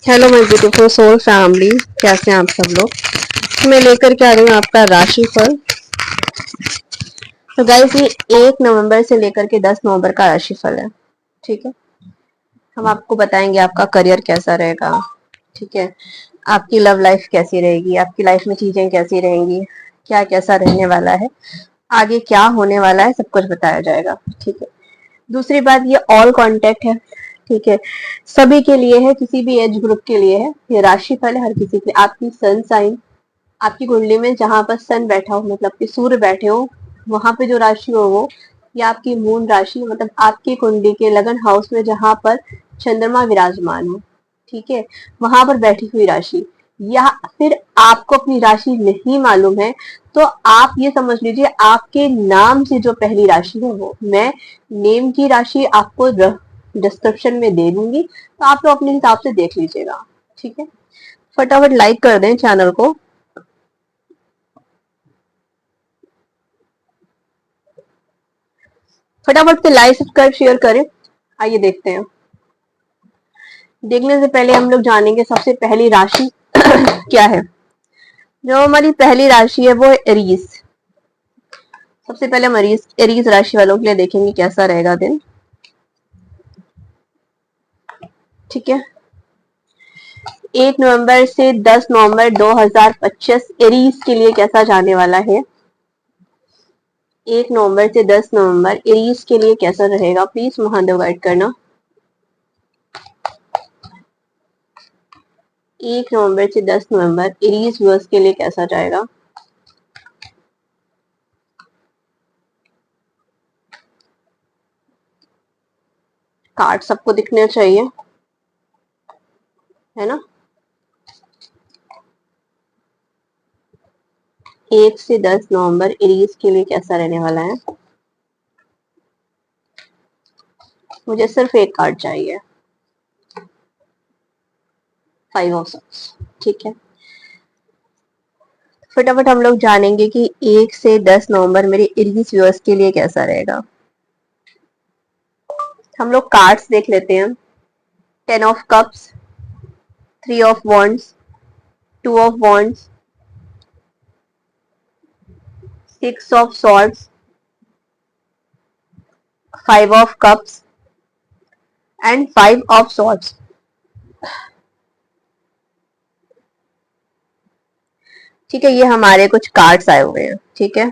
Hello my beautiful soul family, कैसे हैं आप सब लोग। मैं लेकर के आ रही हूँ आपका राशिफल। तो गाइस, ये 1 नवंबर से लेकर के 10 नवंबर का राशिफल है। ठीक है, हम आपको बताएंगे आपका करियर कैसा रहेगा। ठीक है, आपकी लव लाइफ कैसी रहेगी, आपकी लाइफ में चीजें कैसी रहेंगी, क्या कैसा रहने वाला है, आगे क्या होने वाला है, सब कुछ बताया जाएगा। ठीक है, दूसरी बात, ये ऑल कांटेक्ट है। ठीक है, सभी के लिए है, किसी भी एज ग्रुप के लिए है। ये राशिफल है हर किसी के। आपकी सन साइन, आपकी कुंडली में जहां पर सन बैठा हो, मतलब कि सूर्य बैठे हो, वहां पे जो राशि हो वो, या आपकी मून राशि, मतलब आपकी कुंडली के लगन हाउस में जहां पर चंद्रमा विराजमान हो, ठीक है, वहां पर बैठी हुई राशि, या फिर आपको अपनी राशि नहीं मालूम है, तो आप ये समझ लीजिए आपके नाम से जो पहली राशि है वो, मैं नेम की राशि आपको डिस्क्रिप्शन में दे दूंगी, तो आप लोग अपने हिसाब से देख लीजिएगा। ठीक है, फटाफट लाइक कर दें चैनल को। फटाफट से लाइक सब्सक्राइब शेयर करें। आइए देखते हैं। देखने से पहले हम लोग जानेंगे सबसे पहली राशि क्या है। जो हमारी पहली राशि है वो है एरीज। सबसे पहले हम एरीज राशि वालों के लिए देखेंगे कैसा रहेगा दिन। ठीक है, 1 नवंबर से 10 नवंबर 2025 एरीज के लिए कैसा जाने वाला है। 1 नवंबर से 10 नवंबर एरीज के लिए कैसा रहेगा, प्लीज महादेव गाइड करना। 1 नवंबर से 10 नवंबर एरीज व्यूअर्स के लिए कैसा जाएगा। कार्ड सबको दिखने चाहिए, है ना। 1 से 10 नवंबर एरीज के लिए कैसा रहने वाला है। मुझे सिर्फ एक कार्ड चाहिए, 5 ऑफ सॉर्ड्स। ठीक है, फटाफट हम लोग जानेंगे कि 1 से 10 नवंबर मेरे एरीज व्यूअर्स के लिए कैसा रहेगा। हम लोग कार्ड्स देख लेते हैं। 10 of cups, 3 of wands, 2 of wands, 6 of swords, 5 of cups and 5 of swords. ठीक है, ये हमारे कुछ कार्ड्स आए हुए हैं। ठीक है,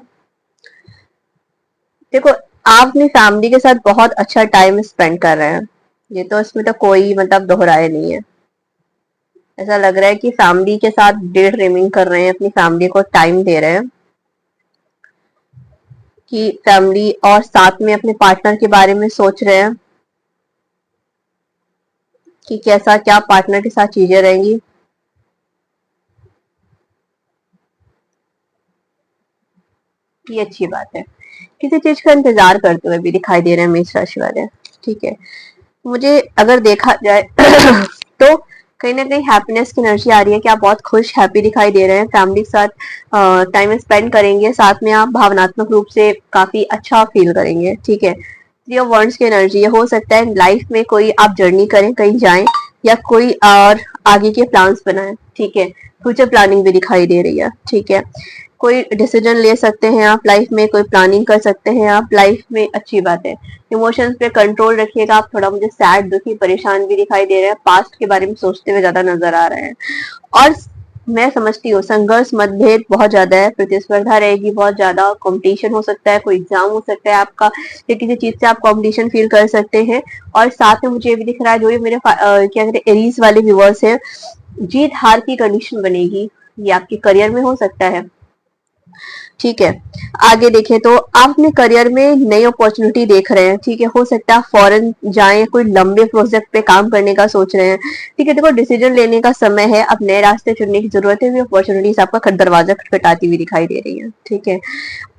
देखो, आप अपनी फैमिली के साथ बहुत अच्छा टाइम स्पेंड कर रहे हैं। ये तो इसमें तो कोई मतलब दोहराए नहीं है। ऐसा लग रहा है कि फैमिली के साथ डे ड्रीमिंग कर रहे हैं, अपनी फैमिली को टाइम दे रहे हैं, कि फैमिली और साथ में अपने पार्टनर के बारे में सोच रहे हैं कि कैसा क्या पार्टनर के साथ चीजें रहेंगी। ये अच्छी बात है। किसी चीज का इंतजार करते हुए भी दिखाई दे रहे हैं मेष राशि वाले। ठीक है, मुझे अगर देखा जाए तो कहीं ना कहीं हैप्पीनेस की एनर्जी आ रही है कि आप बहुत खुश हैप्पी दिखाई दे रहे हैं, फैमिली के साथ टाइम स्पेंड करेंगे, साथ में आप भावनात्मक रूप से काफी अच्छा फील करेंगे। ठीक है, 3 ऑफ वॉन्ड्स की एनर्जी है। हो सकता है लाइफ में कोई आप जर्नी करें, कहीं जाएं, या कोई और आगे के प्लान्स बनाएं। ठीक है, फ्यूचर प्लानिंग भी दिखाई दे रही है। ठीक है, कोई डिसीजन ले सकते हैं आप लाइफ में, कोई प्लानिंग कर सकते हैं आप लाइफ में, अच्छी बात है। इमोशंस पे कंट्रोल रखिएगा आप। थोड़ा मुझे सैड, दुखी, परेशान भी दिखाई दे रहे हैं, पास्ट के बारे में सोचते हुए ज्यादा नजर आ रहे हैं। और मैं समझती हूँ संघर्ष मतभेद बहुत ज्यादा है, प्रतिस्पर्धा रहेगी बहुत ज्यादा, कंपटीशन हो सकता है, कोई एग्जाम हो सकता है आपका, या किसी चीज से आप कंपटीशन फील कर सकते हैं। और साथ में मुझे ये भी दिख रहा है, जो ये मेरे क्या कहते हैं एरीज वाले व्यूअर्स है, जीत हार की कंडीशन बनेगी। ये आपके करियर में हो सकता है। ठीक है, आगे देखें तो आप अपने करियर में नई अपॉर्चुनिटी देख रहे हैं। ठीक है, हो सकता है फॉरेन जाएं, कोई लंबे प्रोजेक्ट पे काम करने का सोच रहे हैं। ठीक है, देखो डिसीजन लेने का समय है, अब नए रास्ते चुनने की जरूरत है। भी अपॉर्चुनिटीज आपका दरवाजा खटखटाती हुई दिखाई दे रही है। ठीक है,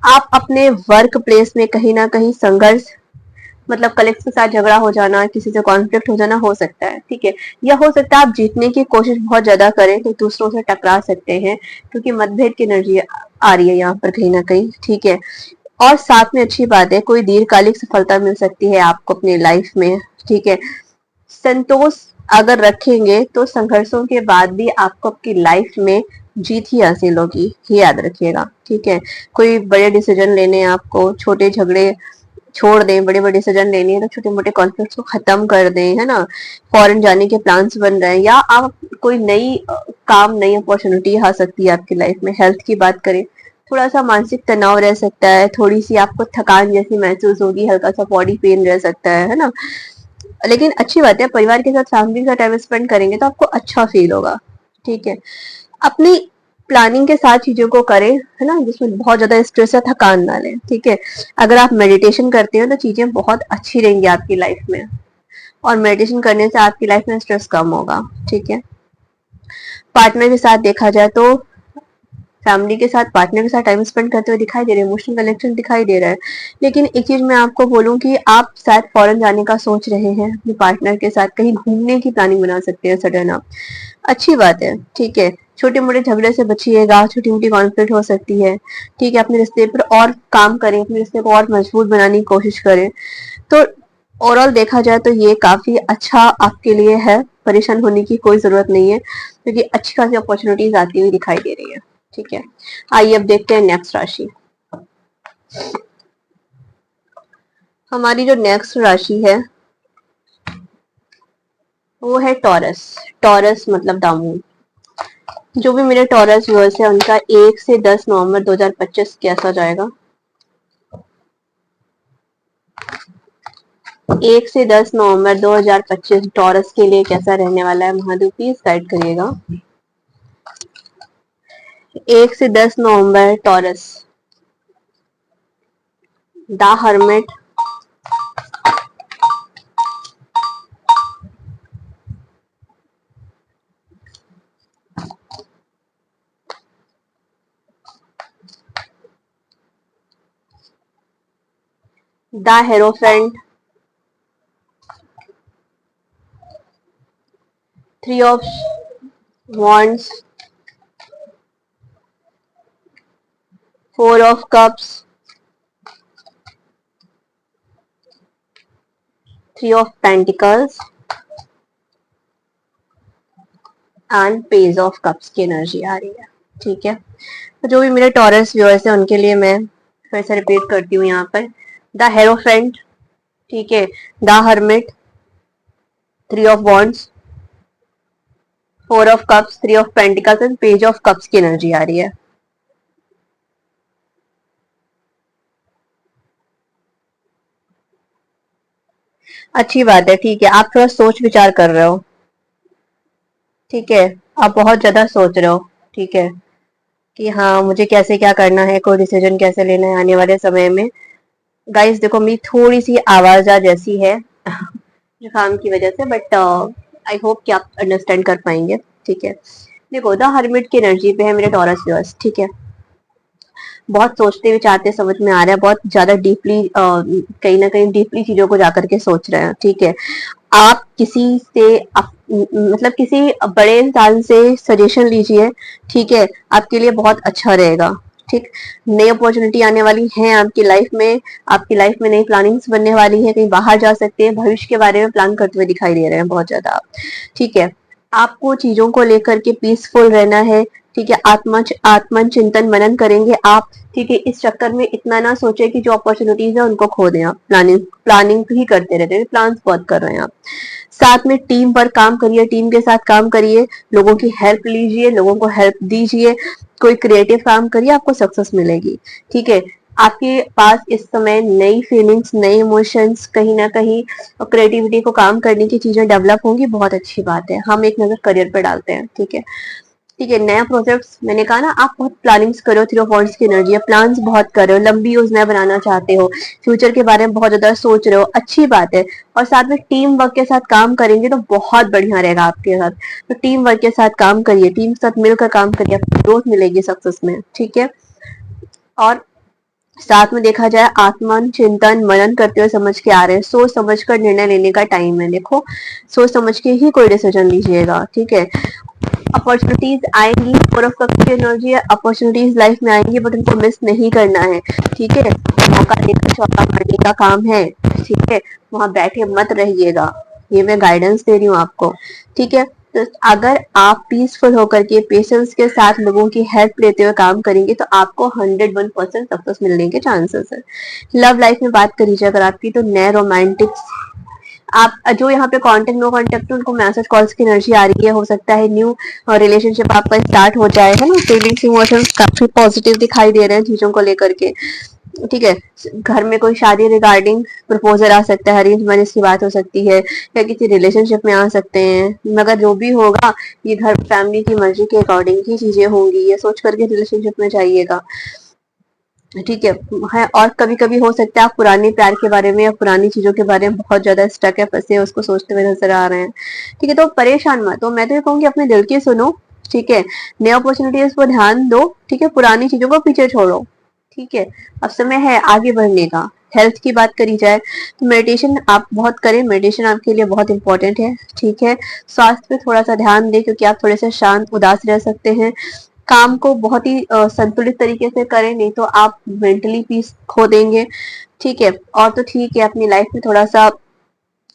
आप अपने वर्क प्लेस में कहीं ना कहीं संघर्ष, मतलब कलीग्स के साथ झगड़ा हो जाना, किसी से कॉन्फ्लिक्ट हो जाना हो सकता है। ठीक है, या हो सकता है आप जीतने की कोशिश बहुत ज्यादा करें तो दूसरों से टकरा सकते हैं, क्योंकि मतभेद की एनर्जी आ रही है यहाँ पर कहीं ना कहीं। ठीक है, और साथ में अच्छी बात है, कोई दीर्घकालिक सफलता मिल सकती है आपको अपनी लाइफ में। ठीक है, संतोष अगर रखेंगे तो संघर्षों के बाद भी आपको आपकी लाइफ में जीत ही हासिल होगी, ये याद रखिएगा। ठीक है, कोई बड़े डिसीजन लेने हैं आपको, छोटे झगड़े छोड़ दें, बड़े बड़े डिसीजन लेने हैं तो छोटे मोटे कॉन्फ्लिक्ट्स को खत्म कर दें, है ना। फॉरेन जाने के प्लान्स बन रहे हैं, या आप कोई नई काम, नई अपॉर्चुनिटी आ सकती है आपकी लाइफ में। हेल्थ की बात करें, थोड़ा सा मानसिक तनाव रह सकता है, थोड़ी सी आपको थकान जैसी महसूस होगी, हल्का सा बॉडी पेन रह सकता है ना। लेकिन अच्छी बात है, परिवार के साथ, फैमिली के साथ टाइम स्पेंड करेंगे तो आपको अच्छा फील होगा। ठीक है, अपनी प्लानिंग के साथ चीजों को करें, है ना, जिसमें बहुत ज्यादा स्ट्रेस या थकान ना लें। ठीक है, अगर आप मेडिटेशन करते हो तो चीजें बहुत अच्छी रहेंगी आपकी लाइफ में, और मेडिटेशन करने से आपकी लाइफ में स्ट्रेस कम होगा। ठीक है, पार्टनर के साथ देखा जाए तो फैमिली के साथ, पार्टनर के साथ टाइम स्पेंड करते हुए दिखाई दे रहे हैं, इमोशनल कनेक्शन दिखाई दे रहा है। लेकिन एक चीज मैं आपको बोलूं कि आप शायद फॉरेन जाने का सोच रहे हैं अपने पार्टनर के साथ, कहीं घूमने की प्लानिंग बना सकते हैं सडन आप। अच्छी बात है। ठीक है, छोटे मोटे झगड़े से बचिएगा, छोटी मोटी कॉन्फ्लिक्ट हो सकती है। ठीक है, अपने रिश्ते पर और काम करें, अपने रिश्ते को और मजबूत बनाने की कोशिश करें। तो ओवरऑल देखा जाए तो ये काफी अच्छा आपके लिए है, परेशान होने की कोई जरूरत नहीं है, क्योंकि अच्छी खासी अपॉर्चुनिटीज आती हुई दिखाई दे रही है। ठीक है, आइए अब देखते हैं नेक्स्ट राशि। हमारी जो नेक्स्ट राशि है वो है टॉरस। टॉरस मतलब दामू। जो भी मेरे टॉरस व्यूअर्स है उनका 1 से 10 नवंबर 2025 कैसा जाएगा? 1 से 10 नवंबर 2025 टॉरस के लिए कैसा रहने वाला है? महादेव प्लीज गाइड करिएगा। 1 से 10 नवंबर Taurus. The hermit, the hierophant, 3 of wands, 4 of cups, 3 of pentacles and page of cups की एनर्जी आ रही है। ठीक है, तो जो भी मेरे टॉरस व्यूअर्स हैं उनके लिए मैं फिर से रिपीट करती हूँ यहाँ पर। द हेरोफेंट, ठीक है, the hermit, 3 of wands, 4 of cups, 3 of pentacles and page of cups की एनर्जी आ रही है। अच्छी बात है। ठीक है, आप थोड़ा सोच विचार कर रहे हो। ठीक है, आप बहुत ज्यादा सोच रहे हो। ठीक है, कि हाँ मुझे कैसे क्या करना है, कोई डिसीजन कैसे लेना है आने वाले समय में। गाइस देखो, मेरी थोड़ी सी आवाज आज ऐसी है जुकाम की वजह से, बट आई होप कि आप अंडरस्टैंड कर पाएंगे। ठीक है, देखो द हर्मिट की एनर्जी पे है मेरे टॉरस व्यूअर्स। ठीक है, बहुत सोचते विचारते समझ में आ रहा है, बहुत ज्यादा डीपली, कहीं ना कहीं डीपली चीजों को जाकर के सोच रहे हैं। ठीक है, आप किसी से मतलब किसी बड़े इंसान से सजेशन लीजिए। ठीक है, आपके लिए बहुत अच्छा रहेगा। ठीक, नई अपॉर्चुनिटी आने वाली है आपकी लाइफ में, आपकी लाइफ में नई प्लानिंग्स बनने वाली है, कहीं बाहर जा सकते हैं, भविष्य के बारे में प्लान करते हुए दिखाई दे रहे हैं बहुत ज्यादा। ठीक है, आपको चीजों को लेकर के पीसफुल रहना है। ठीक है, आत्मन चिंतन मनन करेंगे आप। ठीक है, इस चक्कर में इतना ना सोचे कि जो अपॉर्चुनिटीज है उनको खो दें आप। प्लानिंग प्लानिंग ही करते रहते हैं, प्लान्स बहुत कर रहे हैं आप। साथ में टीम पर काम करिए, टीम के साथ काम करिए, लोगों की हेल्प लीजिए, लोगों को हेल्प दीजिए, कोई क्रिएटिव काम करिए, आपको सक्सेस मिलेगी। ठीक है, आपके पास इस समय नई फीलिंग्स, नए इमोशंस, कहीं ना कहीं क्रिएटिविटी को काम करने की चीजें डेवलप होंगी, बहुत अच्छी बात है। हम एक नजर करियर पर डालते हैं। ठीक है, ठीक है, नया प्रोजेक्ट्स, मैंने कहा ना, आप बहुत प्लानिंग्स करो, 3 ऑफ वांड्स की एनर्जी है, प्लान्स बहुत कर रहे हो, लंबी योजना बनाना चाहते हो, फ्यूचर के बारे में बहुत ज्यादा सोच रहे हो, अच्छी बात है। और साथ में टीम वर्क के साथ काम करेंगे तो बहुत बढ़िया रहेगा आपके साथ। तो टीम वर्क के साथ काम करिए, टीम के साथ मिलकर काम करिए, आपको ग्रोथ मिलेगी सक्सेस में। ठीक है, और साथ में देखा जाए, आत्मन चिंतन मनन करते हुए समझ के आ रहे हैं, सोच समझ कर निर्णय लेने का टाइम है। देखो, सोच समझ के ही कोई डिसीजन लीजिएगा। ठीक है, अपॉर्चुनिटीज आएंगी, 4 ऑफ कप्स की एनर्जी है, अपॉर्चुनिटीज लाइफ में आएंगी, बट उनको मिस नहीं करना है। ठीक है, मौका देकर चौका मारने का काम है। ठीक है, वहां बैठे मत रहिएगा। ये मैं गाइडेंस दे रही हूँ आपको, ठीक है। तो अगर आप पीसफुल होकर के पेशेंस के साथ लोगों की हेल्प लेते हुए काम करेंगे तो आपको 101% सक्सेस मिलने के चांसेस है। लव लाइफ में बात करी जाए अगर आपकी, तो नए रोमांटिक, आप जो यहाँ पे कांटेक्ट नो कांटेक्ट उनको मैसेज कॉल्स की एनर्जी आ रही है, हो सकता है न्यू रिलेशनशिप आपका स्टार्ट हो जाए, है ना। फीलिंग्स इमोशंस काफी पॉजिटिव दिखाई दे रहे हैं चीजों को लेकर के, ठीक है। घर में कोई शादी रिगार्डिंग प्रपोजल आ सकता है, अरेंज मैरिज की बात हो सकती है, या किसी रिलेशनशिप में आ सकते हैं, मगर जो भी होगा ये घर फैमिली की मर्जी के अकॉर्डिंग ही चीजें होंगी, ये सोच करके रिलेशनशिप में जाइएगा, ठीक है। और कभी कभी हो सकता है आप पुराने प्यार के बारे में या पुरानी चीजों के बारे में बहुत ज्यादा स्टक है, फंसे हैं, उसको सोचते हुए नजर आ रहे हैं, ठीक है। तो परेशान मत हो, मैं तो ये कहूंगी अपने दिल की सुनो, ठीक है। नई अपॉर्चुनिटीज पर ध्यान दो, ठीक है। पुरानी चीजों को पीछे छोड़ो, ठीक है। अब समय है आगे बढ़ने का। हेल्थ की बात करी जाए तो मेडिटेशन आप बहुत करें, मेडिटेशन आपके लिए बहुत इंपॉर्टेंट है, ठीक है। स्वास्थ्य पे थोड़ा सा ध्यान दें क्योंकि आप थोड़े से शांत उदास रह सकते हैं। काम को बहुत ही संतुलित तरीके से करें, नहीं तो आप मेंटली पीस खो देंगे, ठीक है। और तो ठीक है, अपनी लाइफ में थोड़ा सा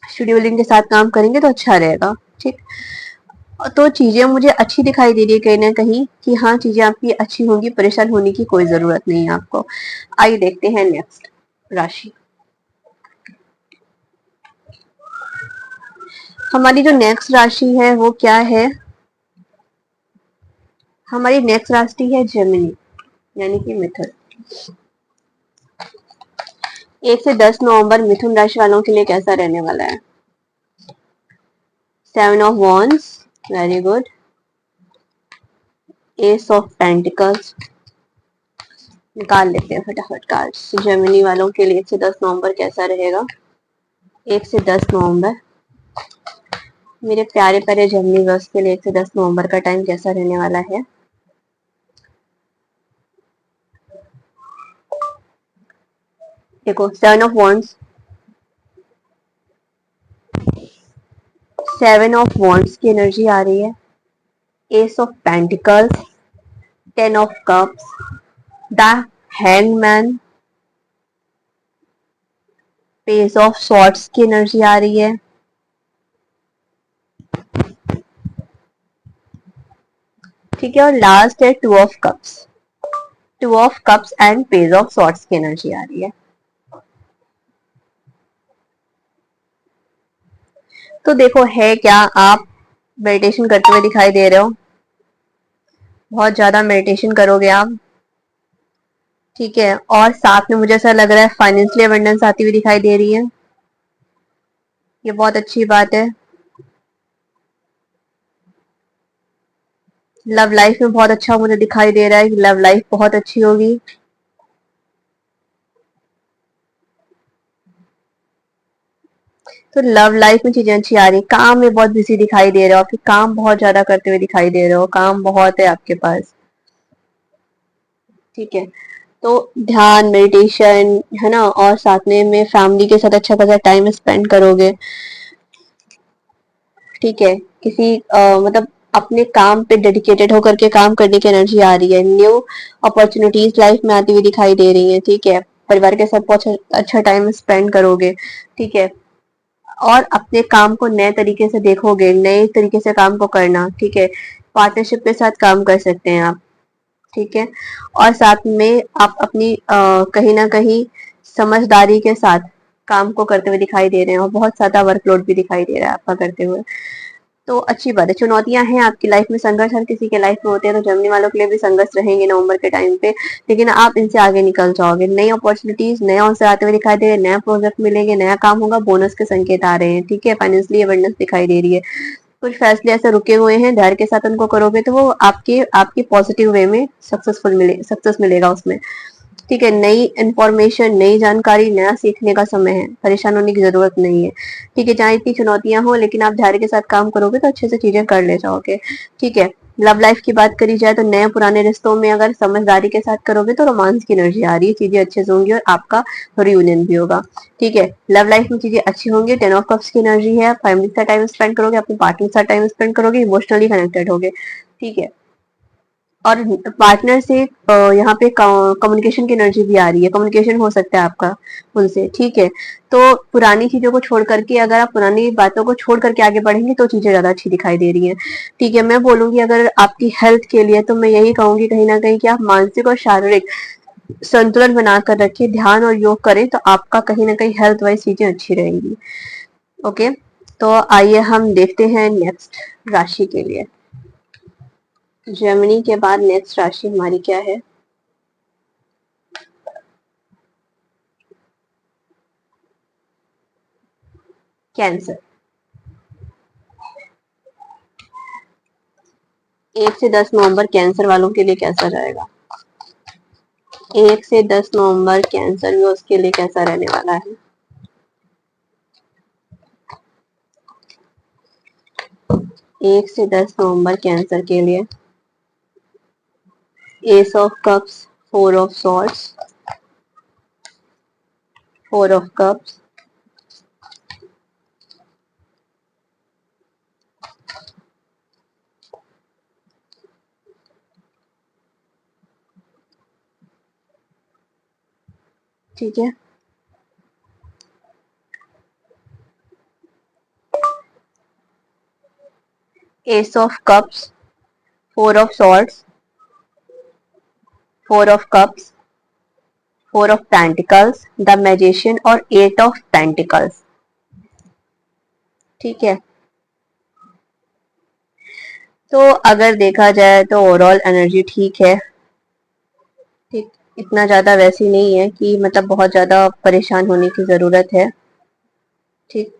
शेड्यूलिंग के साथ काम करेंगे तो अच्छा रहेगा, ठीक। तो चीजें मुझे अच्छी दिखाई दे रही है कहीं ना कहीं कि हाँ चीजें आपकी अच्छी होंगी, परेशान होने की कोई जरूरत नहीं है आपको। आइए देखते हैं नेक्स्ट राशि। हमारी जो नेक्स्ट राशि है वो क्या है? हमारी नेक्स्ट राशि है जेमिनी, यानी कि मिथुन। 1 से 10 नवंबर मिथुन राशि वालों के लिए कैसा रहने वाला है? 7 of wands, very good. S of pentacles, निकाल लेते हैं फटाफट कार्ड्स। जेमिनी वालों के लिए 1 से 10 नवंबर कैसा रहेगा? 1 से 10 नवंबर, मेरे प्यारे प्यारे जेमिनी वर्स के लिए 1 से 10 नवंबर का टाइम कैसा रहने वाला है? देखो 7 ऑफ वॉन्ड्स, 7 ऑफ वॉन्ड्स की एनर्जी आ रही है, S of pentacles, 10 of cups, the hangman, page of swords की एनर्जी आ रही है, ठीक है। और लास्ट है 2 of cups, 2 of cups and page of swords की एनर्जी आ रही है। तो देखो है क्या, आप मेडिटेशन करते हुए दिखाई दे रहे हो, बहुत ज्यादा मेडिटेशन करोगे आप, ठीक है। और साथ में मुझे ऐसा लग रहा है फाइनेंशियली अबंडेंस आती हुई दिखाई दे रही है, ये बहुत अच्छी बात है। लव लाइफ में बहुत अच्छा मुझे दिखाई दे रहा है कि लव लाइफ बहुत अच्छी होगी, तो लव लाइफ में चीजें अच्छी आ रही है। काम में बहुत बिजी दिखाई दे रहे हो, आपके काम बहुत ज्यादा करते हुए दिखाई दे रहे हो, काम बहुत है आपके पास, ठीक है। तो ध्यान मेडिटेशन है ना, और साथ में फैमिली के साथ अच्छा खासा टाइम स्पेंड करोगे, ठीक है। किसी मतलब अपने काम पे डेडिकेटेड होकर के काम करने की एनर्जी आ रही है। न्यू अपॉर्चुनिटीज लाइफ में आती हुई दिखाई दे रही है, ठीक है। परिवार के साथ बहुत अच्छा टाइम स्पेंड करोगे, ठीक है। और अपने काम को नए तरीके से देखोगे, नए तरीके से काम को करना, ठीक है। पार्टनरशिप के साथ काम कर सकते हैं आप, ठीक है। और साथ में आप अपनी कहीं ना कहीं समझदारी के साथ काम को करते हुए दिखाई दे रहे हैं, और बहुत ज्यादा वर्कलोड भी दिखाई दे रहा है आपका करते हुए, तो अच्छी बात है। चुनौतियां हैं आपकी लाइफ में, संघर्ष हर किसी के लाइफ में होते हैं, तो जर्मनी वालों के लिए भी संघर्ष रहेंगे नवंबर के टाइम पे, लेकिन आप इनसे आगे निकल जाओगे। नई अपॉर्चुनिटीज, नए अवसर आते हुए दिखाई दे रहे हैं, नया प्रोजेक्ट मिलेंगे, नया काम होगा, बोनस के संकेत आ रहे हैं, ठीक है। फाइनेंशियली अबंडेंस दिखाई दे रही है। कुछ फैसले ऐसे रुके हुए हैं, धैर्य के साथ उनको करोगे तो वो आपके आपकी पॉजिटिव वे में सक्सेस मिलेगा उसमें, ठीक है। नई इंफॉर्मेशन, नई जानकारी, नया सीखने का समय है, परेशान होने की जरूरत नहीं है, ठीक है। चाहे इतनी चुनौतियां हो लेकिन आप धैर्य के साथ काम करोगे तो अच्छे से चीजें कर ले जाओगे, ठीक है। लव लाइफ की बात करी जाए तो नए पुराने रिश्तों में अगर समझदारी के साथ करोगे तो रोमांस की एनर्जी आ रही है, चीजें अच्छे से होंगी और आपका रियूनियन भी होगा, ठीक है। लव लाइफ में चीजें अच्छी होंगी, 10 ऑफ कप्स की एनर्जी है, फैमिली के साथ टाइम स्पेंड करोगे, अपने पार्टनर के साथ टाइम स्पेंड करोगे, इमोशनली कनेक्टेड होगे, ठीक है। और पार्टनर से यहाँ पे कम्युनिकेशन की एनर्जी भी आ रही है, कम्युनिकेशन हो सकता है आपका उनसे, ठीक है। तो पुरानी चीजों को छोड़ करके, अगर आप पुरानी बातों को छोड़ करके आगे बढ़ेंगे तो चीजें ज्यादा अच्छी दिखाई दे रही हैं, ठीक है। मैं बोलूंगी अगर आपकी हेल्थ के लिए, तो मैं यही कहूंगी कहीं ना कहीं कि आप मानसिक और शारीरिक संतुलन बनाकर रखिए, ध्यान और योग करें तो आपका कहीं ना कहीं हेल्थ वाइज चीजें अच्छी रहेंगी। ओके, तो आइए हम देखते हैं नेक्स्ट राशि के लिए। जेमिनी के बाद नेक्स्ट राशि हमारी क्या है? कैंसर। 1 से 10 नवंबर कैंसर वालों के लिए कैसा रहेगा? 1 से 10 नवंबर कैंसर व्यूअर्स के लिए कैसा रहने वाला है? 1 से 10 नवंबर कैंसर के लिए S of cups, 4 of swords, 4 of cups, ठीक है। S of cups, 4 of swords, 4 of cups, 4 of pentacles, the magician और 8 ऑफ पेंटिकल्स, ठीक है। तो अगर देखा जाए तो ओवरऑल एनर्जी ठीक है, ठीक, इतना ज्यादा वैसी नहीं है कि मतलब बहुत ज्यादा परेशान होने की जरूरत है, ठीक।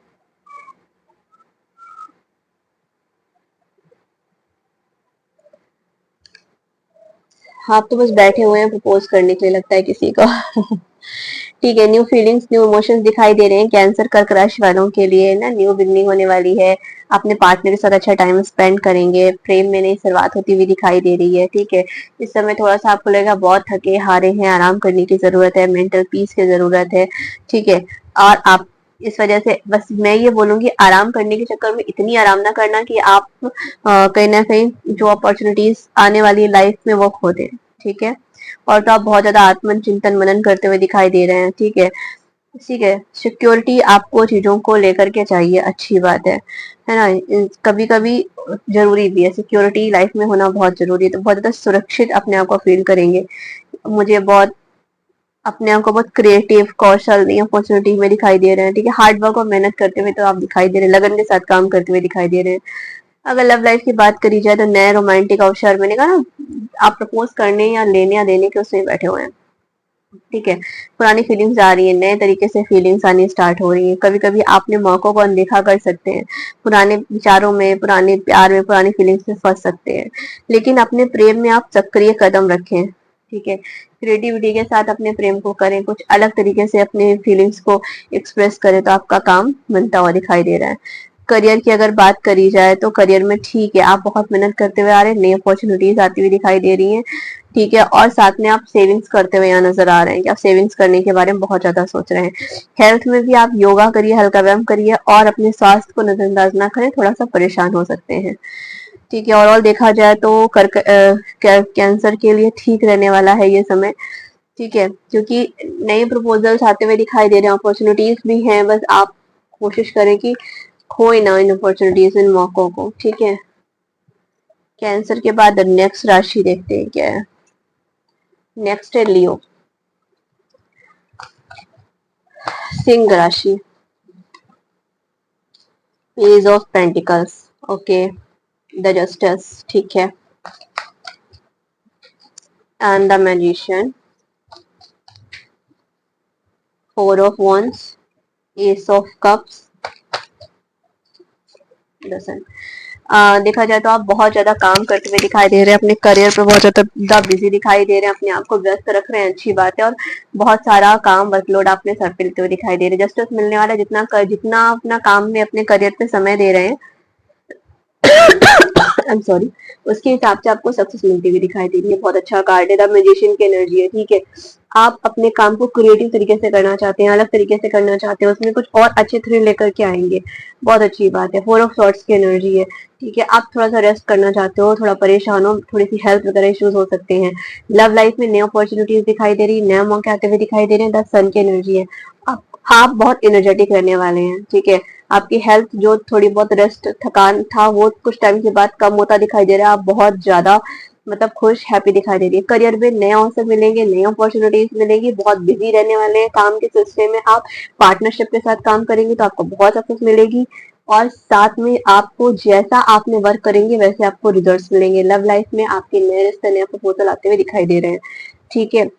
आप तो बस बैठे हुए हैं प्रपोज करने के लिए, लगता है किसी को। ठीक है, न्यू फीलिंग्स, न्यू इमोशंस दिखाई दे रहे हैं कैंसर कर्क राशि वालों के लिए ना, न्यू बिगनिंग होने वाली है। अपने पार्टनर के साथ अच्छा टाइम स्पेंड करेंगे, प्रेम में नई शुरुआत होती हुई दिखाई दे रही है, ठीक है। इस समय थोड़ा सा आपको लगेगा बहुत थके हारे हैं, आराम करने की जरूरत है, मेंटल पीस की जरूरत है, ठीक है। और आप इस वजह से बस मैं ये बोलूंगी, आराम करने के चक्कर में इतनी आराम ना करना कि आप कहीं ना कहीं जो अपॉर्चुनिटीज आने वाली लाइफ में वो खो दें, ठीक है। और तो आप बहुत ज्यादा आत्म चिंतन मनन करते हुए दिखाई दे रहे हैं, ठीक है। ठीक है, सिक्योरिटी आपको चीजों को लेकर के चाहिए, अच्छी बात है ना। कभी कभी जरूरी भी है, सिक्योरिटी लाइफ में होना बहुत जरूरी है, तो बहुत ज्यादा सुरक्षित अपने आप को फील करेंगे। मुझे बहुत अपने आप को बहुत क्रिएटिव कौशल नई अपॉर्चुनिटी में दिखाई दे रहे हैं, ठीक है। हार्ड वर्क और मेहनत करते हुए तो आप दिखाई दे रहे हैं, लगन के साथ काम करते हुए दिखाई दे रहे हैं। अगर लव लाइफ की बात करी जाए तो नए रोमांटिक अवसर, मैंने कहा ना, आप प्रपोज करने या लेने या देने के उसमें बैठे हुए हैं, ठीक है। पुरानी फीलिंग्स आ रही है, नए तरीके से फीलिंग्स आनी स्टार्ट हो रही है। कभी कभी आपने मौकों को अनदेखा कर सकते हैं, पुराने विचारों में, पुराने प्यार में, पुरानी फीलिंग्स में फंस सकते हैं, लेकिन अपने प्रेम में आप सक्रिय कदम रखें, ठीक है। क्रिएटिविटी के साथ अपने प्रेम को करें, कुछ अलग तरीके से अपने फीलिंग्स को एक्सप्रेस करें, तो आपका काम बनता हुआ दिखाई दे रहा है। करियर की अगर बात करी जाए तो करियर में ठीक है, आप बहुत मेहनत करते हुए आ रहे हैं, नई अपॉर्चुनिटीज आती हुई दिखाई दे रही हैं, ठीक है। और साथ में आप सेविंग्स करते हुए यहाँ नजर आ रहे हैं कि आप सेविंग्स करने के बारे में बहुत ज्यादा सोच रहे हैं। हेल्थ में भी आप योगा करिए, हल्का व्यायाम करिए और अपने स्वास्थ्य को नजरअंदाज ना करें, थोड़ा सा परेशान हो सकते हैं, ठीक है। ओवरऑल देखा जाए तो कैंसर के लिए ठीक रहने वाला है ये समय, ठीक है, क्योंकि नए प्रपोजल्स आते हुए दिखाई दे रहे हैं, अपॉर्चुनिटीज भी हैं, बस आप कोशिश करें कि खोए ना इन अपॉर्चुनिटीज, इन मौकों को, ठीक है। कैंसर के बाद नेक्स्ट राशि देखते हैं क्या है। नेक्स्ट है लियो, सिंह राशि, page of pentacles, okay, the justice, ठीक है, and the magician, 4 of wands, ace of cups, लसन। देखा जाए तो आप बहुत ज्यादा काम करते हुए दिखाई दे रहे हैं, अपने करियर पे बहुत ज्यादा बिजी दिखाई दे रहे हैं, अपने आप को व्यस्त रख रहे हैं, अच्छी बात है। और बहुत सारा काम वर्कलोड अपने सर पे लेते हुए दिखाई दे रहे हैं, जस्टिस मिलने वाला है, जितना जितना अपना काम में अपने करियर पे समय दे रहे हैं, आई एम सॉरी, उसके हिसाब से आपको सक्सेस मिलती हुई दिखाई दे रही है। बहुत अच्छा कार्ड है, द मैजिशियन की एनर्जी है, ठीक है। आप अपने काम को क्रिएटिव तरीके से करना चाहते हैं, अलग तरीके से करना चाहते हैं, उसमें कुछ और अच्छे थ्रिल लेकर के आएंगे, बहुत अच्छी बात है। फोर ऑफ सॉर्ड्स की एनर्जी है, ठीक है। आप थोड़ा सा रेस्ट करना चाहते हो, थोड़ा परेशान हो, थोड़ी सी हेल्थ वगैरह इश्यूज हो सकते हैं। लव लाइफ में नई अपॉर्चुनिटीज दिखाई दे रही है, नए मौके आते हुए दिखाई दे रहे हैं। द सन की एनर्जी है, आप आप बहुत एनर्जेटिक रहने वाले हैं, ठीक है। आपकी हेल्थ जो थोड़ी बहुत रेस्ट थकान था वो कुछ टाइम के बाद कम होता दिखाई दे रहा है। आप बहुत ज्यादा मतलब खुश हैप्पी दिखाई दे रही है। करियर में नए अवसर मिलेंगे, नई अपॉर्चुनिटीज मिलेंगी, बहुत बिजी रहने वाले हैं काम के सिलसिले में। आप पार्टनरशिप के साथ काम करेंगे तो आपको बहुत सक्सेस मिलेगी, और साथ में आपको जैसा आपने वर्क करेंगे वैसे आपको रिजल्ट्स मिलेंगे। लव लाइफ में आपके नए रिश्ते नए प्रपोजल आते हुए दिखाई दे रहे हैं, ठीक है।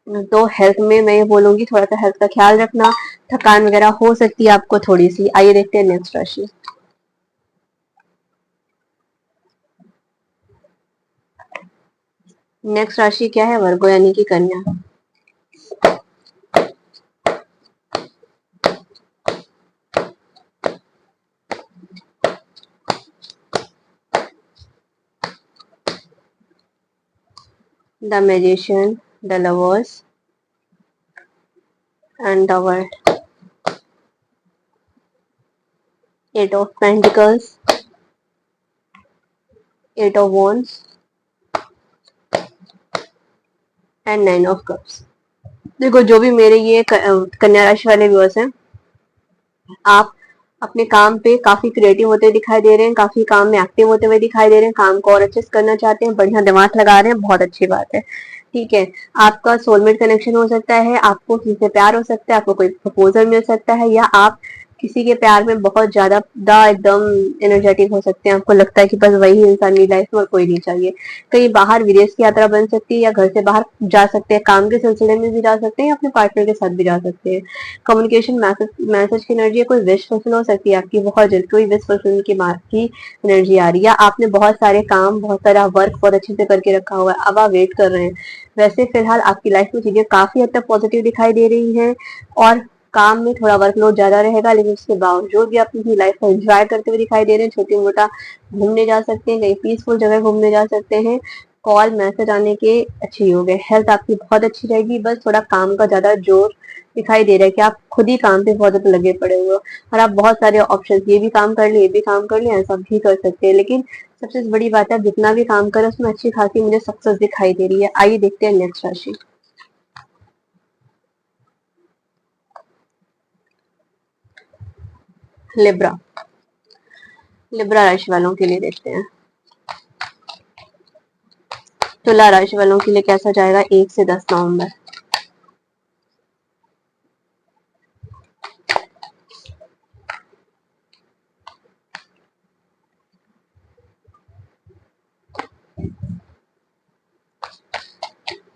तो हेल्थ में मैं ये बोलूंगी थोड़ा सा हेल्थ का ख्याल रखना, थकान वगैरह हो सकती है आपको थोड़ी सी। आइए देखते हैं नेक्स्ट राशि। नेक्स्ट राशि क्या है? वर्गो यानी कि कन्या। The magician, the lovers and the world. Eight of pentacles, eight of wands and nine of cups. देखो जो भी मेरे ये कन्या राशि वाले व्यूअर्स हैं, आप अपने काम पे काफी क्रिएटिव होते दिखाई दे रहे हैं, काफी काम में एक्टिव होते हुए दिखाई दे रहे हैं, काम को और अच्छे से करना चाहते हैं, बढ़िया दिमाग लगा रहे हैं, बहुत अच्छी बात है, ठीक है। आपका सोलमेट कनेक्शन हो सकता है, आपको किसी से प्यार हो सकता है, आपको कोई प्रपोजल मिल सकता है, या आप किसी के प्यार में बहुत ज्यादा एकदम एनर्जेटिक हो सकते हैं। आपको लगता है कि बस वही इंसान मेरी लाइफ में और कोई नहीं चाहिए। कहीं बाहर विदेश की यात्रा बन सकती है, या घर से बाहर जा सकते हैं, काम के सिलसिले में भी जा सकते हैं, या अपने पार्टनर के साथ भी जा सकते हैं। कम्युनिकेशन मैसेज मैसेज की एनर्जी है, कोई विश फुलफिल हो सकती है आपकी, बहुत जल्द कोई विश फुलफिल की एनर्जी आ रही है। आपने बहुत सारे काम, बहुत सारा वर्क बहुत अच्छे से करके रखा हुआ है, अब आप वेट कर रहे हैं। वैसे फिलहाल आपकी लाइफ में चीजें काफी हद तक पॉजिटिव दिखाई दे रही हैं, और काम में थोड़ा वर्कलोड ज्यादा रहेगा, लेकिन उसके बावजूद भी आप अपनी लाइफ को एंजॉय करते हुए दिखाई दे रहे हैं। छोटी मोटा घूमने जा सकते हैं, कहीं पीसफुल जगह घूमने जा सकते हैं। कॉल मैसेज आने के अच्छे योग है। हेल्थ आपकी बहुत अच्छी रहेगी, बस थोड़ा काम का ज्यादा जोर दिखाई दे रहा है कि आप खुद ही काम पे बहुत ज्यादा लगे पड़े हुए हो, और आप बहुत सारे ऑप्शन, ये भी काम कर ले, ये भी काम कर ले, ऐसा भी कर सकते हैं। लेकिन सबसे बड़ी बात है, जितना भी काम करें उसमें अच्छी खासी मुझे सक्सेस दिखाई दे रही है। आइए देखते हैं नेक्स्ट राशि। लिब्रा। लिब्रा राशि वालों के लिए देखते हैं। तुला राशि वालों के लिए कैसा जाएगा 1 से 10 नवंबर।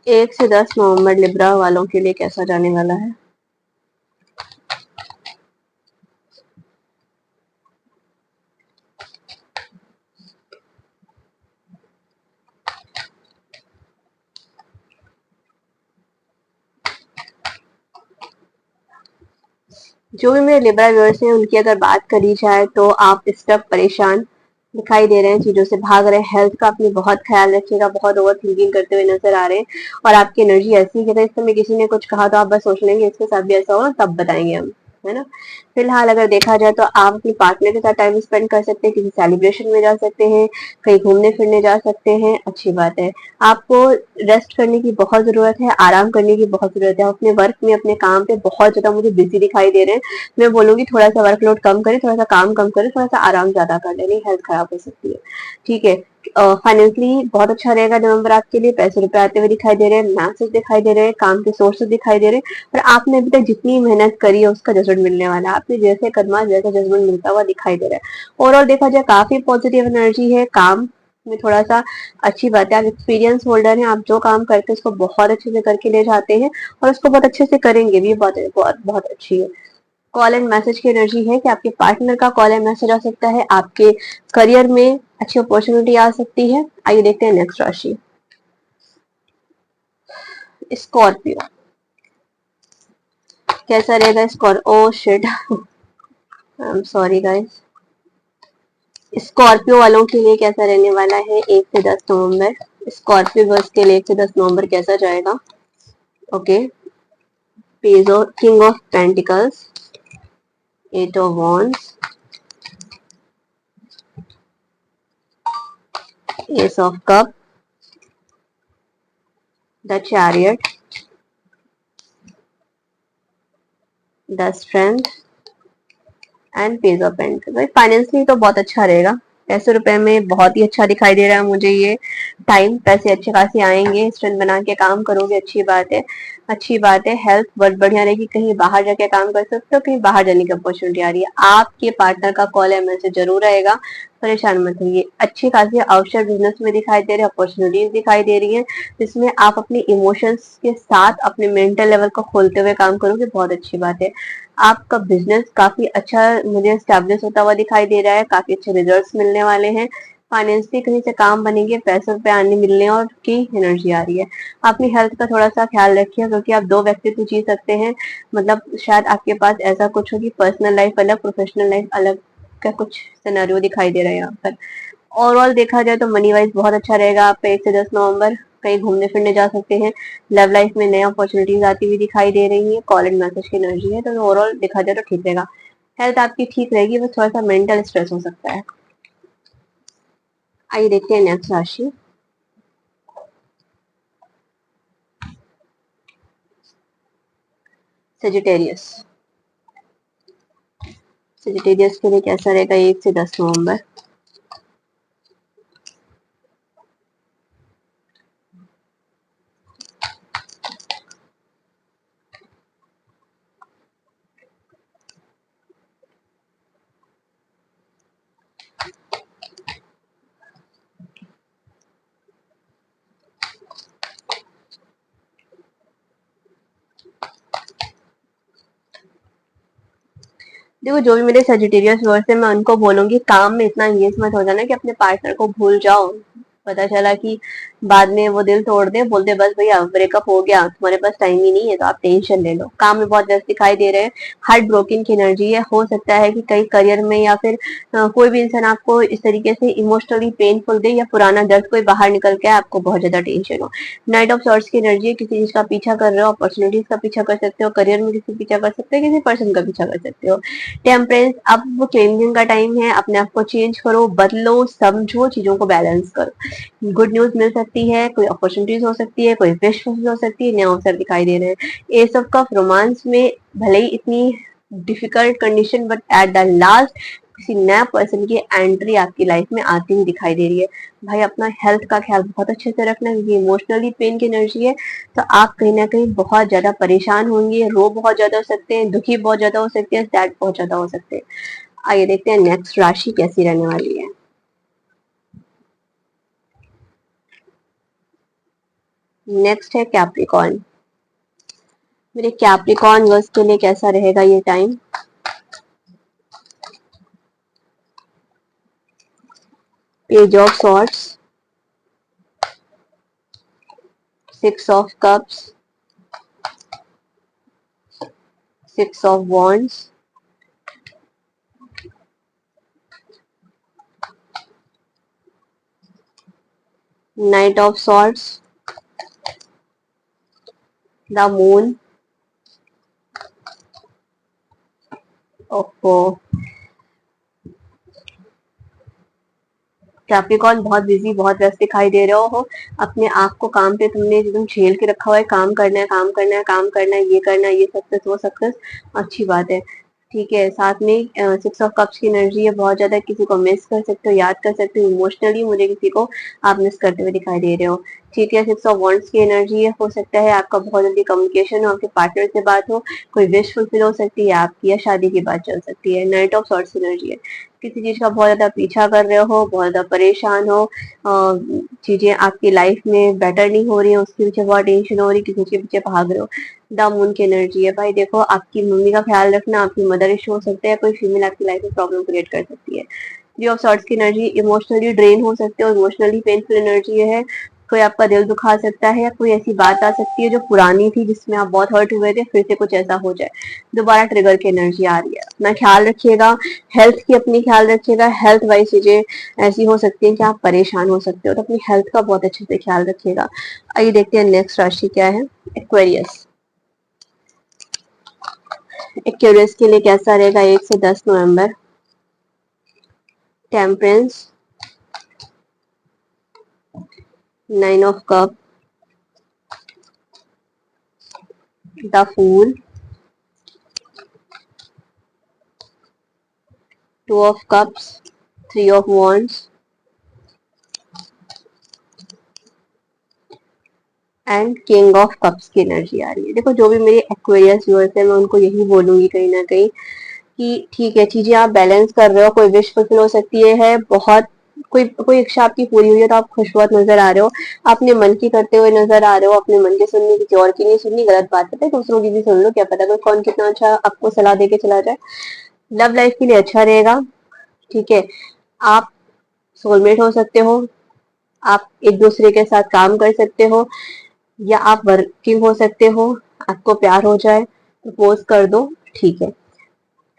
1 से 10 नवंबर लिब्रा वालों के लिए कैसा जाने वाला है? जो भी मेरे लिब्रा व्यूअर्स हैं उनकी अगर बात करी जाए तो आप इस वक्त परेशान दिखाई दे रहे हैं, चीजों से भाग रहे हैं। हेल्थ का अपनी बहुत ख्याल रखिएगा, बहुत ओवर थिंकिंग करते हुए नजर आ रहे हैं, और आपकी एनर्जी ऐसी है कि अगर इस समय किसी ने कुछ कहा तो आप बस सोच लेंगे इसके साथ भी ऐसा होगा तब बताएंगे हम, है ना। फिलहाल अगर देखा जाए तो आप अपने पार्टनर के साथ टाइम स्पेंड कर सकते हैं, किसी सेलिब्रेशन में जा सकते हैं, कहीं घूमने फिरने जा सकते हैं, अच्छी बात है। आपको रेस्ट करने की बहुत जरूरत है, आराम करने की बहुत जरूरत है। अपने वर्क में, अपने काम पे बहुत ज्यादा मुझे बिजी दिखाई दे रहे हैं। मैं बोलूंगी थोड़ा सा वर्कलोड कम करें, थोड़ा सा काम कम करें, थोड़ा सा आराम ज्यादा कर लें, नहीं हेल्थ खराब हो सकती है, ठीक है। फाइनेंशियली बहुत अच्छा रहेगा नवंबर आपके लिए, पैसे रुपए आते हुए दिखाई दे रहे हैं, मैसेज दिखाई दे रहे हैं, काम के सोर्सेज दिखाई दे रहे हैं, और आपने अभी तक जितनी मेहनत करी है उसका जजमेंट मिलने वाला है। आपने जैसे कदमा जैसा जजमेंट मिलता हुआ दिखाई दे रहा है। ओवरऑल देखा जाए काफी पॉजिटिव एनर्जी है, काम में थोड़ा सा अच्छी बात है। आप एक्सपीरियंस होल्डर हैं, आप जो काम करते हैं उसको बहुत अच्छे से करके ले जाते हैं, और उसको बहुत अच्छे से करेंगे भी, बहुत बहुत बहुत अच्छी है। कॉल एंड मैसेज की एनर्जी है कि आपके पार्टनर का कॉल एंड मैसेज आ सकता है, आपके करियर में अच्छी अपॉर्चुनिटी आ सकती है। आइए देखते हैं नेक्स्ट राशि, स्कॉर्पियो। कैसा रहेगा Scorpio? Oh shit, I am sorry guys, Scorpio वालों के लिए कैसा रहने वाला है 1 से 10 नवंबर। स्कॉर्पियो बस के लिए 1 से 10 नवंबर कैसा जाएगा? Okay, page of king of pentacles, 8 of wands, S of cup, the chariot, the strength and page of pentacles. भाई फाइनेंशियली तो बहुत अच्छा रहेगा, पैसे रुपए में बहुत ही अच्छा दिखाई दे रहा है मुझे ये टाइम। पैसे अच्छे खासे आएंगे, स्ट्रेंथ बना के काम करोगे, अच्छी बात है, अच्छी बात है। हेल्थ बहुत बढ़िया रहेगी, कहीं बाहर जाके काम कर सकते हो, कहीं बाहर जाने की अपॉर्चुनिटी आ रही है। आपके पार्टनर का कॉल है मैसेज जरूर आएगा, परेशान मत होइए। अच्छी खासी अवसर बिजनेस में दिखाई दे रहे हैं, अपॉर्चुनिटीज दिखाई दे रही है, जिसमें आप अपने इमोशंस के साथ अपने मेंटल लेवल को खोलते हुए काम करोगे, बहुत अच्छी बात है। आपका बिजनेस काफी अच्छा मुझे स्टैब्लिश होता हुआ दिखाई दे रहा है, काफी अच्छे रिजल्ट्स मिलने वाले हैं। फाइनेंशियली कहीं से काम बनेंगे, पैसे पे आने मिलने और की एनर्जी आ रही है। अपनी हेल्थ का थोड़ा सा ख्याल रखिए, क्योंकि आप दो व्यक्तित्व जी सकते हैं। मतलब शायद आपके पास ऐसा कुछ हो कि पर्सनल लाइफ अलग, प्रोफेशनल लाइफ अलग का कुछ सिनेरियो दिखाई दे रहा है यहाँ पर। ओवरऑल देखा जाए तो मनी वाइज बहुत अच्छा रहेगा आपका 1 से 10 नवंबर। कहीं घूमने फिरने जा सकते हैं, लव लाइफ में नई अपॉर्चुनिटीज आती हुई दिखाई दे रही है, कॉल एंड मैसेज की एनर्जी है, तो ओवरऑल देखा जाए तो ठीक रहेगा। हेल्थ आपकी ठीक रहेगी, बस थोड़ा सा मेंटल स्ट्रेस हो सकता है। आइए देखते हैं नेक्स्ट राशि, सेजिटेरियस। सेजिटेरियस के लिए कैसा रहेगा 1 से 10 नवंबर? देखो, जो भी मेरे सेजिटेरियस व्यूअर्स है, मैं उनको बोलूंगी काम में इतना इंगेज मत हो जाना कि अपने पार्टनर को भूल जाओ। पता चला कि बाद में वो दिल तोड़ दे, बोलते बस भैया ब्रेकअप हो गया, तुम्हारे पास टाइम ही नहीं है, तो आप टेंशन ले लो। काम में बहुत व्यस्त दिखाई दे रहे हैं, हार्ट ब्रोकन की एनर्जी है। हो सकता है कि कई करियर में या फिर कोई भी इंसान आपको इस तरीके से इमोशनली पेनफुल दे, या पुराना दर्द कोई बाहर निकल के आपको बहुत ज्यादा टेंशन हो। नाइट ऑफ सॉर्ट्स की एनर्जी है, किसी चीज का पीछा कर रहे हो, अपॉर्चुनिटीज का पीछा कर सकते हो, करियर में किसी पीछा कर सकते हो, किसी पर्सन का पीछा कर सकते हो। टेम्परेंस, अब वो क्लींजिंग का टाइम है, अपने आप को चेंज करो, बदलो, समझो, चीजों को बैलेंस करो। गुड न्यूज मिल सकती है, कोई अपॉर्चुनिटीज हो सकती है, कोई विश हो सकती है, नए अवसर दिखाई दे रहे हैं। एस ऑफ कप, रोमांस में भले ही इतनी difficult condition, but at the last किसी नया पर्सन की एंट्री आपकी लाइफ में आती हुई दिखाई दे रही है। भाई अपना हेल्थ का ख्याल बहुत अच्छे से रखना, क्योंकि इमोशनली पेन की एनर्जी है, तो आप कहीं ना कहीं बहुत ज्यादा परेशान होंगे, रो बहुत ज्यादा हो सकते हैं, दुखी बहुत ज्यादा हो सकते हैं, सैड बहुत ज्यादा हो सकते हैं। आइए देखते हैं नेक्स्ट राशि कैसी रहने वाली है। नेक्स्ट है कैप्रिकॉर्न। मेरे कैप्रिकॉर्न वर्स के लिए कैसा रहेगा ये time? Page of swords, 6 of cups, 6 of wands, knight of swords, the moon. ओहो, कैप्रिकॉर्न बहुत बिजी, बहुत व्यस्त दिखाई दे रहे हो। अपने आप को काम पे तुमने एकदम झेल के रखा हुआ है, काम करना है, काम करना है, काम करना है, ये करना है, ये सक्सेस, वो सक्सेस, अच्छी बात है। ठीक है, साथ में 6 ऑफ कप्स की एनर्जी है, बहुत ज्यादा किसी को मिस कर सकते हो, याद कर सकते हो, इमोशनली मुझे किसी को आप मिस करते हुए दिखाई दे रहे हो। ठीक है, 6 ऑफ वॉन्ड्स की एनर्जी है, हो सकता है आपका बहुत जल्दी कम्युनिकेशन हो, आपके पार्टनर से बात हो, कोई विश फुलफिल हो सकती है आपकी, या शादी की बात चल सकती है। नाइट ऑफ सॉर्ट्स एनर्जी है, किसी चीज का बहुत ज्यादा पीछा कर रहे हो, बहुत ज्यादा परेशान हो, चीजें आपकी लाइफ में बेटर नहीं हो रही है, उसके पीछे बहुत टेंशन हो रही है, किसी के पीछे भाग रहे हो। द मून की एनर्जी है, भाई देखो आपकी मम्मी का ख्याल रखना, आपकी मदर इशू हो सकते हैं, कोई फीमेल आपकी लाइफ में प्रॉब्लम क्रिएट कर सकती है। थ्री ऑफ सॉर्ट्स की एनर्जी, इमोशनली ड्रेन हो सकते हो, इमोशनली पेनफुल एनर्जी है, कोई आपका दिल दुखा सकता है, या कोई ऐसी बात आ सकती है जो पुरानी थी जिसमें आप बहुत हर्ट हुए थे, फिर से कुछ ऐसा हो जाए, दोबारा ट्रिगर की एनर्जी आ रही है। अपना ख्याल रखिएगा, हेल्थ की अपनी ख्याल रखिएगा। हेल्थ वाइज चीजें ऐसी हो सकती है कि आप परेशान हो सकते हो, तो अपनी हेल्थ का बहुत अच्छे से ख्याल रखिएगा। आइए देखते हैं नेक्स्ट राशि क्या है, एक्वेरियस। एक्वेरियस के लिए कैसा रहेगा 1 से 10 नवंबर। Temperance, 9 of cup, the fool, 2 of cups, 3 of wands and king of cups की एनर्जी आ रही है। देखो जो भी मेरे एक्वेरियस व्यूअर्स है, मैं उनको यही बोलूंगी कहीं ना कहीं कि ठीक है, चीजें आप बैलेंस कर रहे हो, कोई विश फुलफिल हो सकती है, बहुत कोई कोई इच्छा आपकी पूरी हुई है तो आप खुश बहुत नजर आ रहे हो, अपने मन की करते हुए नजर आ रहे हो, अपने मन की सुननी, किसी और की नहीं सुननी, गलत बात है, दूसरों की भी सुन लो, क्या पता कोई कौन कितना अच्छा आपको सलाह देके चला जाए। लव लाइफ के लिए अच्छा रहेगा, ठीक है। आप सोलमेट हो सकते हो, आप एक दूसरे के साथ काम कर सकते हो, या आप वर्किंग हो सकते हो, आपको प्यार हो जाए, प्रपोज कर दो, ठीक है।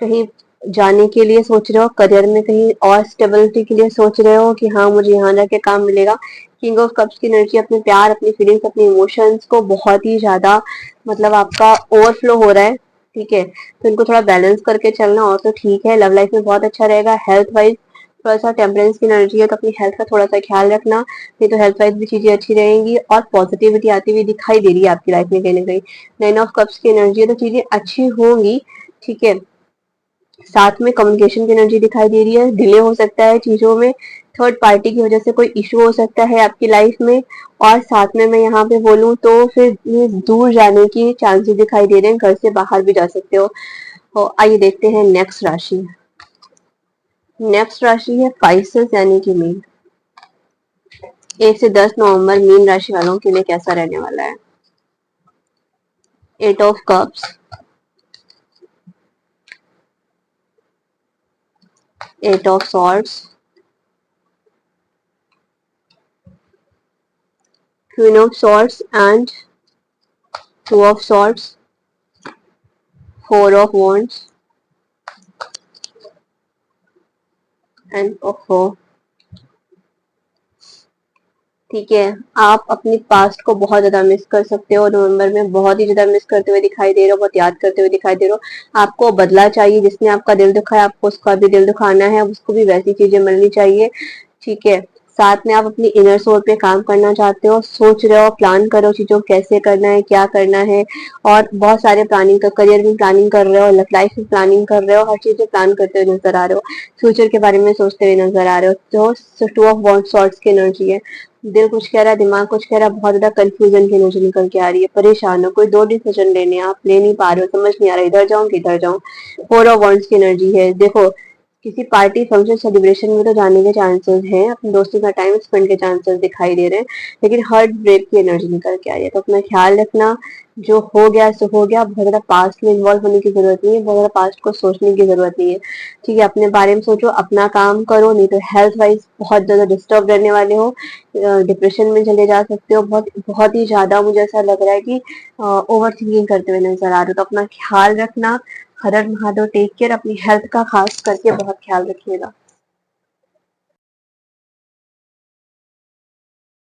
कहीं जाने के लिए सोच रहे हो, करियर में कहीं और स्टेबिलिटी के लिए सोच रहे हो कि हाँ मुझे यहाँ जाके काम मिलेगा। किंग ऑफ कप्स की एनर्जी अपने प्यार, अपनी फीलिंग्स, अपने इमोशंस को बहुत ही ज्यादा मतलब आपका ओवरफ्लो हो रहा है, ठीक है। तो इनको थोड़ा बैलेंस करके चलना, और तो ठीक है। लव लाइफ में बहुत अच्छा रहेगा। हेल्थ वाइज थोड़ा सा टेम्परेंस की एनर्जी है, तो अपनी हेल्थ का थोड़ा सा ख्याल रखना, नहीं तो हेल्थ वाइज भी चीजें अच्छी रहेंगी, और पॉजिटिविटी आती हुई दिखाई दे रही है आपकी लाइफ में कहीं ना कहीं। 9 ऑफ कप्स की एनर्जी है, तो चीजें अच्छी होंगी, ठीक है। साथ में कम्युनिकेशन की एनर्जी दिखाई दे रही है, डिले हो सकता है चीजों में, थर्ड पार्टी की वजह से कोई इशू हो सकता है आपकी लाइफ में, और साथ में मैं यहाँ पे बोलूँ तो फिर दूर जाने की चांसेस दिखाई दे रहे हैं, घर से बाहर भी जा सकते हो। तो आइए देखते हैं नेक्स्ट राशि। नेक्स्ट राशि है पाइसेस यानी कि मीन। 1 से 10 नवंबर मीन राशि वालों के लिए कैसा रहने वाला है। 8 of cups, 8 of swords, Queen of swords and 2 of swords, 4 of wands and ओहो, ठीक है। आप अपनी पास्ट को बहुत ज्यादा मिस कर सकते हो नवंबर में, बहुत ही ज्यादा मिस करते हुए दिखाई दे रहे हो, बहुत याद करते हुए दिखाई दे रहे हो। आपको बदला चाहिए, जिसने आपका दिल दुखाया आपको उसका भी दिल दुखाना है, उसको भी वैसी चीजें मिलनी चाहिए, ठीक है। साथ में आप अपनी इनर सोल पे काम करना चाहते हो, सोच रहे हो, प्लान करो चीजों को कैसे करना है, क्या करना है, और बहुत सारे प्लानिंग कर, करियर में प्लानिंग कर रहे हो, लाइफ में प्लानिंग कर रहे हो, हर चीज में प्लान करते हुए नजर आ रहे हो, फ्यूचर के बारे में सोचते हुए नजर आ रहे हो। तो 2 ऑफ वॉन्ड सॉर्ट्स की एनर्जी है, दिल कुछ कह रहा है, दिमाग कुछ कह रहा है, बहुत ज्यादा कंफ्यूजन की एनर्जी निकल के आ रही है, परेशान हो, कोई दो डिसीजन लेने आप ले नहीं पा रहे हो, समझ नहीं आ रहा इधर जाऊं कि इधर जाऊं। 4 ऑफ वॉन्ड्स की एनर्जी है, देखो किसी पार्टी फंक्शन सेलिब्रेशन में तो जाने के चांसेस हैं, अपने दोस्तों का टाइम स्पेंड के चांसेस दिखाई दे रहे हैं, लेकिन हार्ट ब्रेक की एनर्जी निकल के आ रही है, तो अपना ख्याल रखना। जो हो गया सो हो गया, बहुत ज्यादा पास्ट में इन्वॉल्व होने की जरूरत नहीं है, बहुत ज्यादा पास्ट को सोचने की जरूरत नहीं है, ठीक है। अपने बारे में सोचो, अपना काम करो, नहीं तो हेल्थ वाइज बहुत ज्यादा डिस्टर्ब रहने वाले हो, डिप्रेशन में चले जा सकते हो, बहुत बहुत ही ज्यादा मुझे ऐसा लग रहा है कि ओवर थिंकिंग करते हुए नजर आ रहे हो, तो अपना ख्याल रखना। हर हर महादेव, टेक केयर, अपनी हेल्थ का खास करके बहुत ख्याल रखिएगा।